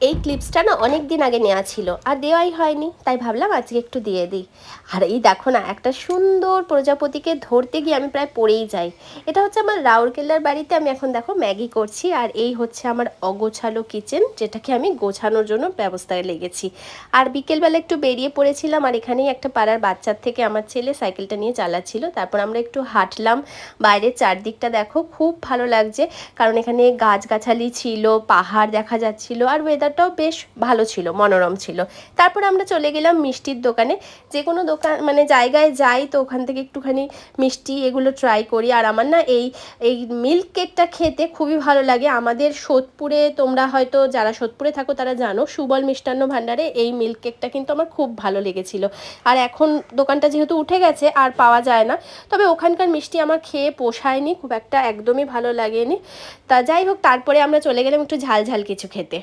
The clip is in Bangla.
এই ক্লিপসটা না অনেক দিন আগে নেওয়া ছিল আর দেওয়াই হয়নি, তাই ভাবলাম আজকে একটু দিয়ে দিই। আর এই দেখো না, একটা সুন্দর প্রজাপতিকে ধরতে গিয়ে আমি প্রায় পড়েই যাই। এটা হচ্ছে আমার রাউরকেল্লার বাড়িতে আমি এখন দেখো ম্যাগি করছি, আর এই হচ্ছে আমার অগোছালো কিচেন, যেটাকে আমি গোছানোর জন্য ব্যবস্থায় লেগেছি। আর বিকেলবেলা একটু বেরিয়ে পড়েছিলাম, আর এখানেই একটা পাড়ার বাচ্চার থেকে আমার ছেলে সাইকেলটা নিয়ে চালাচ্ছিল, তারপর আমরা একটু হাঁটলাম। বাইরের চারদিকটা দেখো, খুব ভালো লাগছে, কারণ এখানে গাছগাছালি ছিল, পাহাড় দেখা যাচ্ছিল, আর ওয়েদারটাও বেশ ভালো ছিল, মনোরম ছিল। তারপর আমরা চলে গেলাম মিষ্টির দোকানে। যে কোনো দোকান মানে জায়গায় যাই তো ওখান থেকে একটুখানি মিষ্টি এগুলো ট্রাই করি। আর আমার না এই এই মিল্ক কেকটা খেতে খুবই ভালো লাগে। আমাদের সোদপুরে, তোমরা হয়তো যারা সোদপুরে থাকো তারা জানো, সুবল মিষ্টান্ন ভাণ্ডারে এই মিল্ক কেকটা কিন্তু আমার খুব ভালো লেগেছিল। আর এখন দোকানটা যেহেতু উঠে গেছে আর পাওয়া যায় না, তবে ওখানকার মিষ্টি আমার খেয়ে পোষায়নি খুব একটা, একদমই ভালো লাগেনি। তা যাই হোক, তারপরে আমরা চলে গেলাম একটু ঝাল ঝাল কিছু খেতে।